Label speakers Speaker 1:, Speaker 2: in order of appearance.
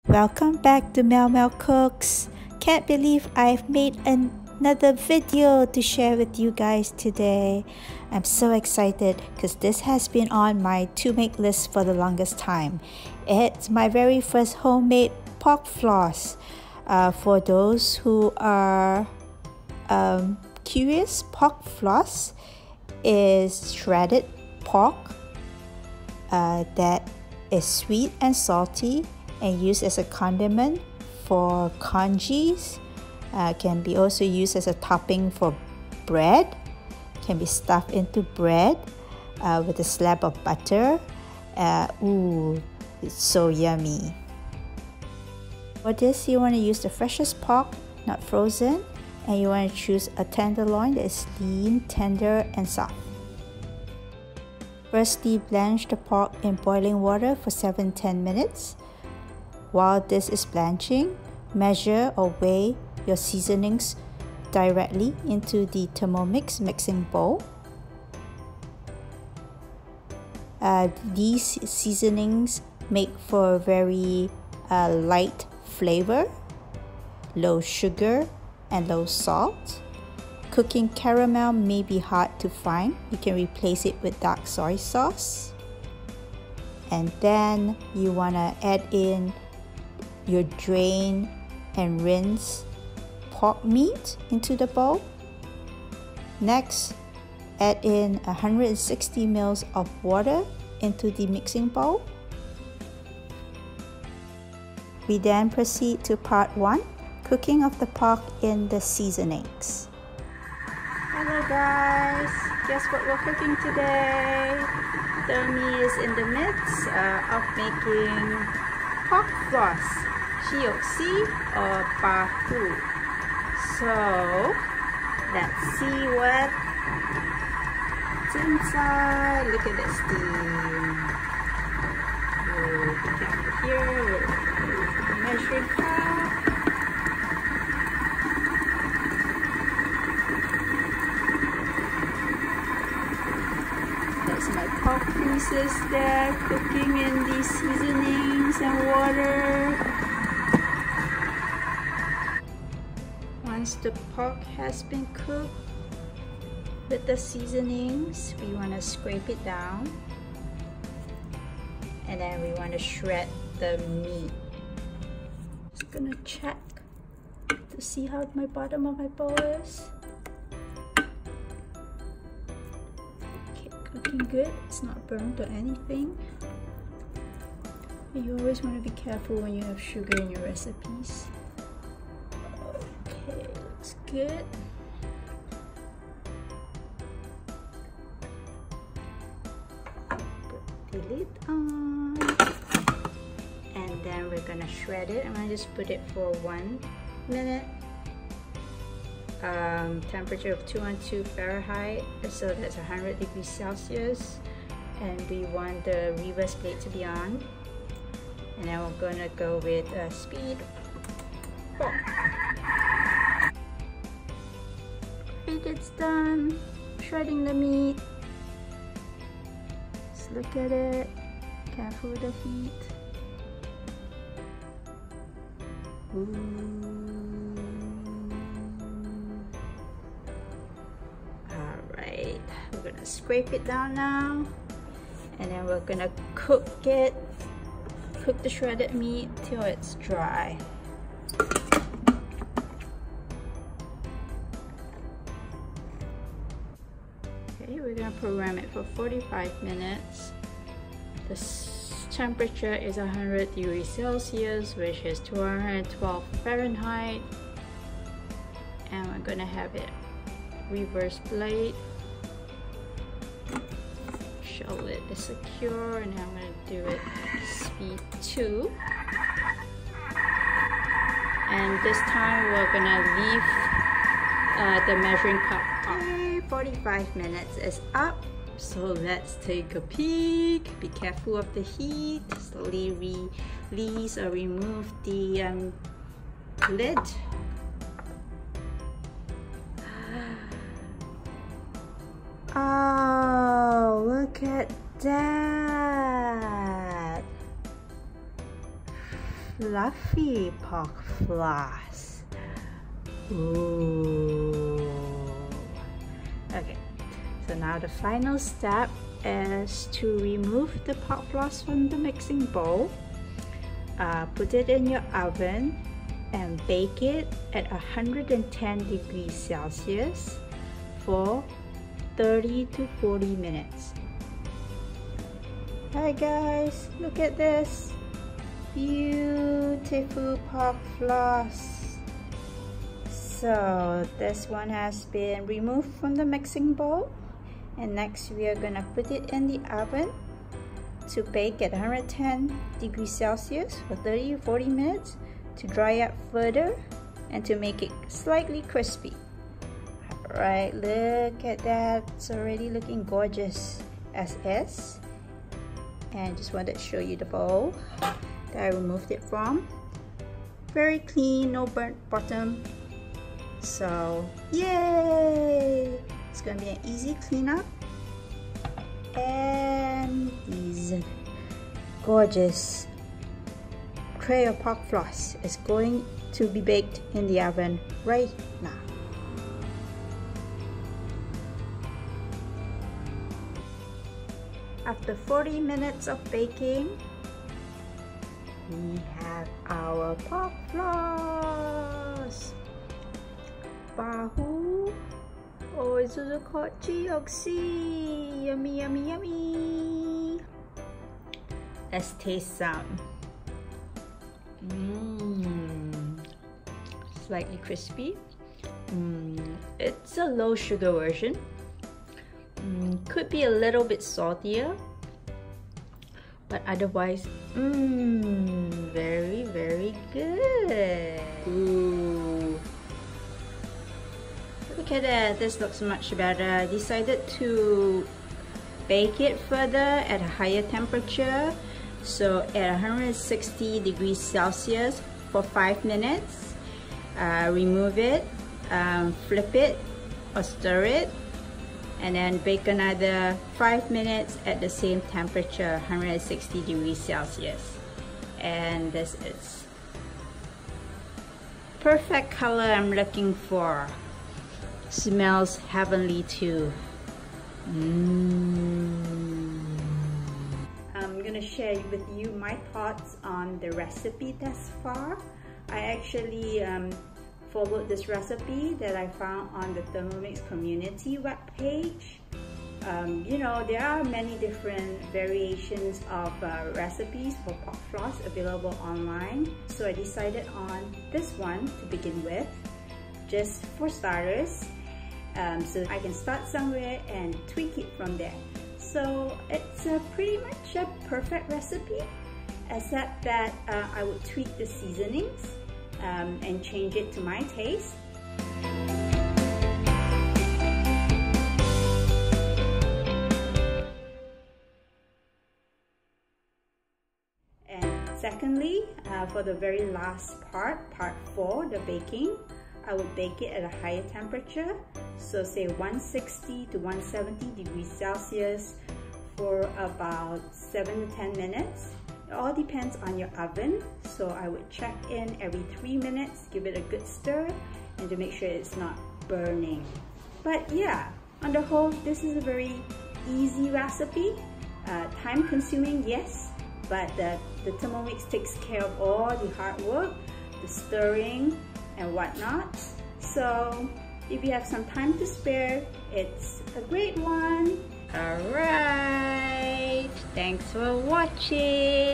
Speaker 1: Welcome back to melmelcooks. Can't believe I've made another video to share with you guys today. I'm so excited because this has been on my to make list for the longest time. It's my very first homemade pork floss. For those who are curious, pork floss is shredded pork that is sweet and salty and used as a condiment for congis. Can be also used as a topping for bread. Can be stuffed into bread with a slab of butter. Ooh, it's so yummy. For this, you want to use the freshest pork, not frozen, and you want to choose a tenderloin that is lean, tender, and soft. Firstly, blanch the pork in boiling water for 7-10 minutes. While this is blanching, measure or weigh your seasonings directly into the Thermomix mixing bowl. These seasonings make for a very light flavor, low sugar and low salt. Cooking caramel may be hard to find. You can replace it with dark soy sauce. And then you want to add in your drain and rinse pork meat into the bowl. Next, add in 160 ml of water into the mixing bowl. We then proceed to part 1, cooking of the pork in the seasonings. Hello guys, guess what we're cooking today? Thermi is in the midst of making pork floss, Shaoxing or bahu. So let's see what's inside. Look at the steam. Be careful here with the measuring cup. That's my pork pieces there, cooking in these seasonings and water. Once the pork has been cooked with the seasonings, we want to scrape it down, and then we want to shred the meat. Just gonna check to see how my bottom of my bowl is. Okay, cooking good. It's not burnt or anything. You always want to be careful when you have sugar in your recipes. Okay, looks good. Put the lid on, and then we're gonna shred it. I'm gonna just put it for 1 minute. Temperature of 212 Fahrenheit, so that's 100 degrees Celsius, and we want the reverse plate to be on. And then we're gonna go with speed 4. It's done shredding the meat. Let's look at it. Careful with the heat. Alright, we're gonna scrape it down now, and then we're gonna cook it. Cook the shredded meat till it's dry. Okay, we're gonna program it for 45 minutes. The temperature is 100 degrees Celsius, which is 212 Fahrenheit. And we're gonna have it reverse plate. Shell lid is secure, and I'm gonna do it speed 2. And this time we're gonna leave the measuring cup on. 45 minutes is up, so let's take a peek. Be careful of the heat. Slowly release or remove the lid. Oh, look at that. fluffy pork floss. Ooh. Okay, so now the final step is to remove the pork floss from the mixing bowl. Put it in your oven and bake it at 110 degrees Celsius for 30 to 40 minutes. Hi guys, look at this beautiful pork floss. So this one has been removed from the mixing bowl, and next we are gonna put it in the oven to bake at 110 degrees Celsius for 30 to 40 minutes to dry up further and to make it slightly crispy. Alright, look at that, it's already looking gorgeous as is. And just wanted to show you the bowl that I removed it from. Very clean, no burnt bottom. So yay! It's gonna be an easy cleanup. And these gorgeous tray of pork floss is going to be baked in the oven right now. After 40 minutes of baking, we have our pork floss. Bahu. Oh, it's also called Shaoxing. Yummy, yummy, yummy. Let's taste some. Slightly crispy. It's a low sugar version. Could be a little bit saltier, but otherwise, very, very good. Ooh. Look at that, this looks much better. I decided to bake it further at a higher temperature, so at 160 degrees Celsius for 5 minutes. Remove it, flip it or stir it, and then bake another 5 minutes at the same temperature, 160 degrees Celsius. And this is perfect color I'm looking for. Smells heavenly too. I'm gonna share with you my thoughts on the recipe thus far. I actually followed this recipe that I found on the Thermomix community webpage. You know, there are many different variations of recipes for pork floss available online. So I decided on this one to begin with, just for starters. So I can start somewhere and tweak it from there. So it's pretty much a perfect recipe, except that I would tweak the seasonings and change it to my taste. And secondly, for the very last part, part 4, the baking, I would bake it at a higher temperature, so say 160 to 170 degrees Celsius for about 7 to 10 minutes. It all depends on your oven, so I would check in every 3 minutes, give it a good stir, and to make sure it's not burning. But yeah, on the whole, this is a very easy recipe. Time consuming, yes, but the Thermomix takes care of all the hard work, the stirring, and whatnot. So if you have some time to spare, it's a great one. Alright, thanks for watching.